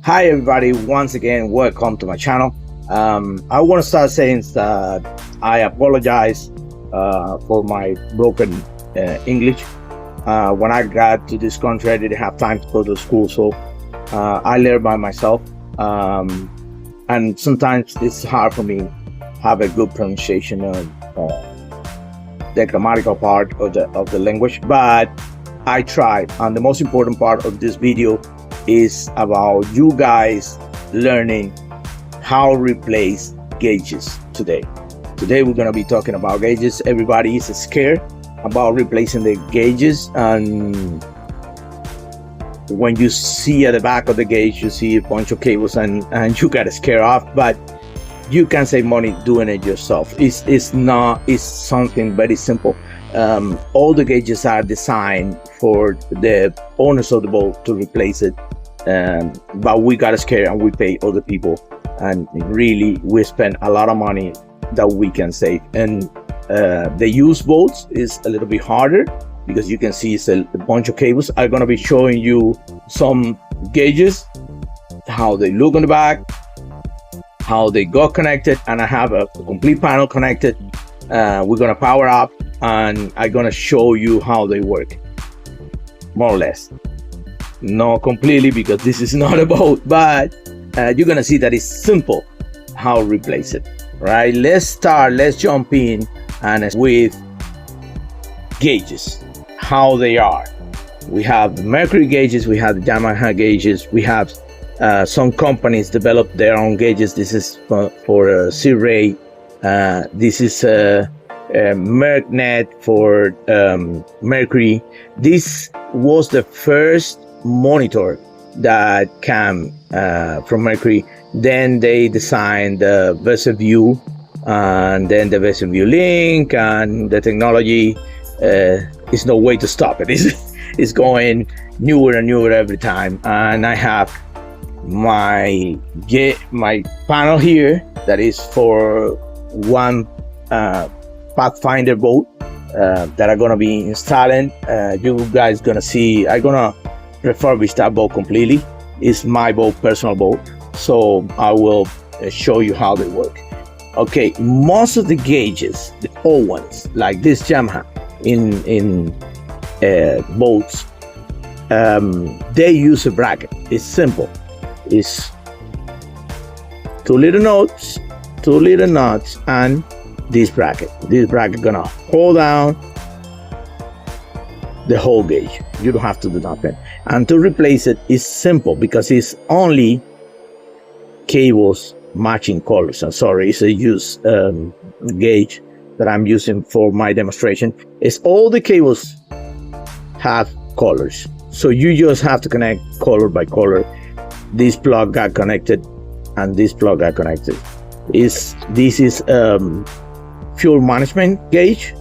Hi everybody, once again, welcome to my channel. I want to start saying that I apologize for my broken English. When I got to this country, I didn't have time to go to school, so I learned by myself. And sometimes it's hard for me to have a good pronunciation of the grammatical part of the language, but I tried. And the most important part of this video is about you guys learning how to replace gauges today. Today we're going to be talking about gauges. Everybody is scared about replacing the gauges, and when you see at the back of the gauge you see a bunch of cables and you got scared off, but you can save money doing it yourself. It's something very simple. All the gauges are designed for the owners of the boat to replace it, but we got scared and we pay other people, and really we spend a lot of money that we can save. And the used boats is a little bit harder because you can see it's a bunch of cables. I'm going to be showing you some gauges, how they look on the back, how they got connected, and I have a complete panel connected. We're going to power up and I'm going to show you how they work, more or less. Not completely, because this is not a boat, but you're going to see that it's simple how to replace it. Right, let's jump in and with gauges, how they are. We have the Mercury gauges, we have the Yamaha gauges, we have some companies develop their own gauges. This is for Sea Ray. This is MERCnet for Mercury. This was the first monitor that came from Mercury. Then they designed the Vessel View, and then the Vessel View Link, and the technology is no way to stop it. It's going newer and newer every time. And I have my panel here that is for one Pathfinder boat that I'm gonna be installing. You guys gonna see, I'm gonna refurbish that boat completely. It's my boat, personal boat, so I will show you how they work. Okay, most of the gauges, the old ones like this Yamaha in boats, they use a bracket. It's simple. It's two little nuts, and this bracket gonna hold down the whole gauge. You don't have to do nothing. And to replace it is simple, because it's only cables matching colors. I'm sorry, it's a used gauge that I'm using for my demonstration. It's all the cables have colors, so you just have to connect color by color. This plug got connected and this plug got connected. This is fuel management gauge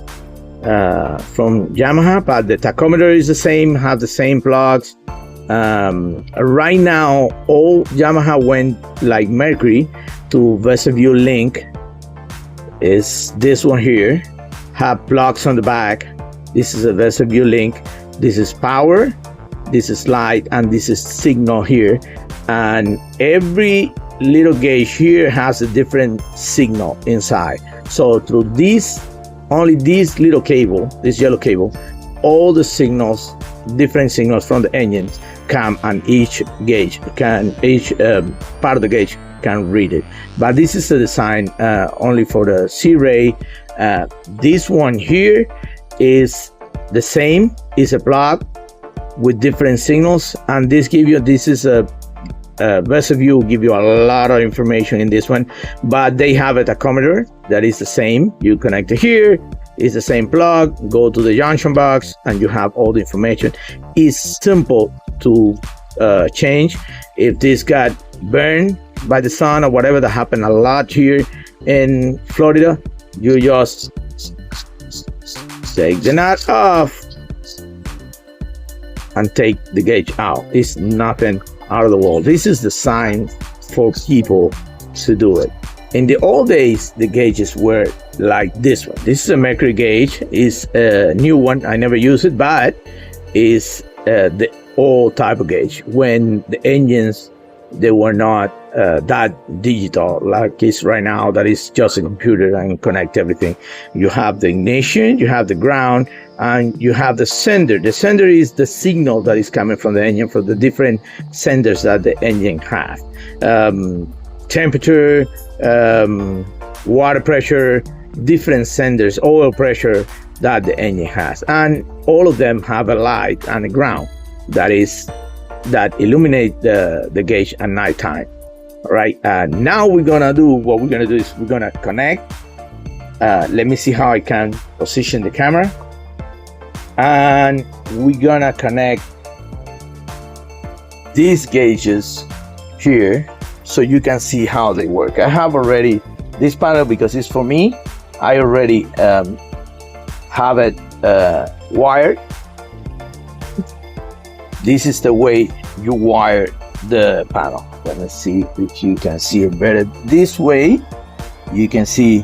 from Yamaha, but the tachometer is the same, have the same plugs. Right now all Yamaha went like Mercury to Vessel View Link. Is this one here, have plugs on the back. This is a Vessel View Link. This is power, this is light, and this is signal here. And every little gauge here has a different signal inside. So through this, only this little cable, this yellow cable, all the signals, different signals from the engines come, and each gauge can, each part of the gauge can read it. But this is a design only for the Sea Ray. This one here is the same, is a plug with different signals, and this is a Vessel View give you a lot of information in this one, but they have a tachometer that is the same. You connect it here, it's the same plug, go to the junction box, and you have all the information. It's simple to change. If this got burned by the sun or whatever, that happened a lot here in Florida, you just take the nut off and take the gauge out. It's nothing out of the world. This is designed for people to do it. In the old days, the gauges were like this one. This is a Mercury gauge. It's a new one. I never use it, but it's the old type of gauge. When the engines they were not that digital like it's right now, that is just a computer and connect everything. You have the ignition, you have the ground, and you have the sender. The sender is the signal that is coming from the engine, from the different senders that the engine has. Temperature, water pressure, different senders, oil pressure that the engine has, and all of them have a light and a ground that illuminate the gauge at nighttime. All right, now what we're gonna do is we're gonna connect. Let me see how I can position the camera, and we're gonna connect these gauges here so you can see how they work. I have already this panel, because it's for me. I already have it wired. This is the way you wire the panel. Let me see if you can see it better. This way, you can see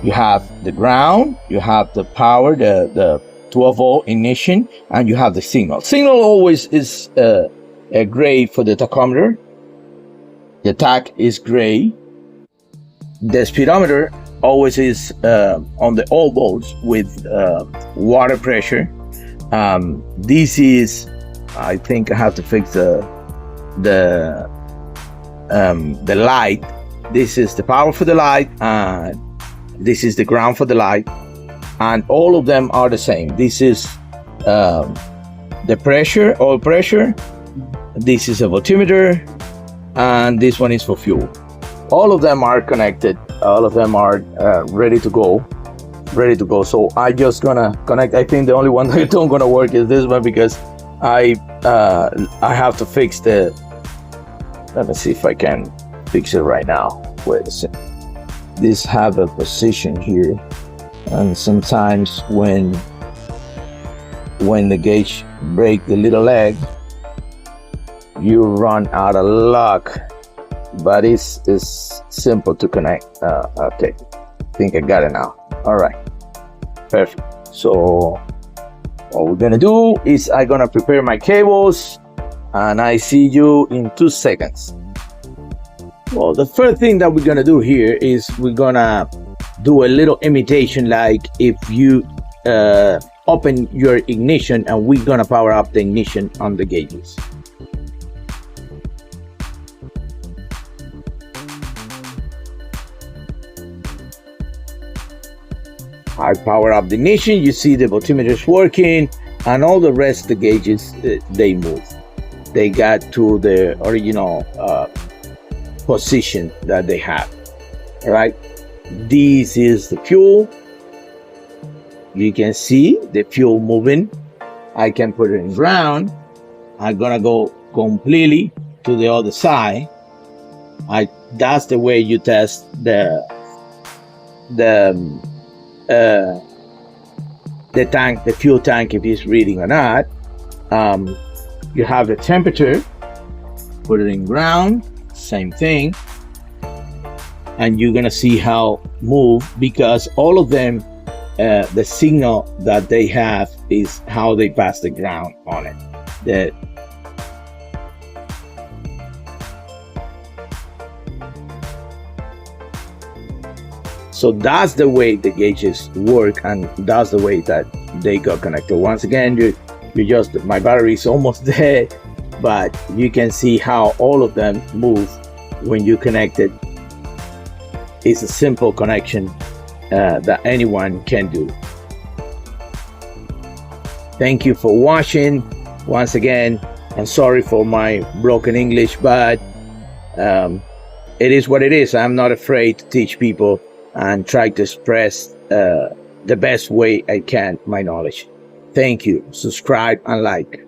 you have the ground, you have the power, the 12-volt ignition, and you have the signal. Signal always is gray for the tachometer. The tach is gray. The speedometer always is on the all bolts with water pressure. This is, I think I have to fix the light. This is the power for the light, and this is the ground for the light, and all of them are the same. This is the pressure, oil pressure. This is a voltmeter, and this one is for fuel. All of them are connected. All of them are ready to go. So I just gonna connect. I think the only one that don't gonna work is this one, because I have to fix the. Let me see if I can fix it right now. Wait a second. This have a position here, and sometimes when the gauge break the little leg, you run out of luck. But it's simple to connect. Okay, I think I got it now. All right, perfect. So what we're gonna do is I'm gonna prepare my cables, and I see you in 2 seconds. Well, the first thing that we're gonna do here is we're gonna do a little imitation, like if you open your ignition, and we're gonna power up the ignition on the gauges. I power up the ignition, you see the voltmeters working, and all the rest of the gauges, they move. They got to the original position that they have. All right, this is the fuel. You can see the fuel moving. I can put it in ground. I'm gonna go completely to the other side. That's the way you test the tank, the fuel tank, if it's reading or not. You have the temperature, put it in ground, same thing, and you're gonna see how move, because all of them, the signal that they have is how they pass the ground on it. So that's the way the gauges work, and that's the way that they got connected. Once again, my battery is almost dead, but you can see how all of them move when you connect it. It's a simple connection that anyone can do. Thank you for watching. Once again, I'm sorry for my broken English, but it is what it is. I'm not afraid to teach people and try to express the best way I can my knowledge. Thank you. Subscribe and like.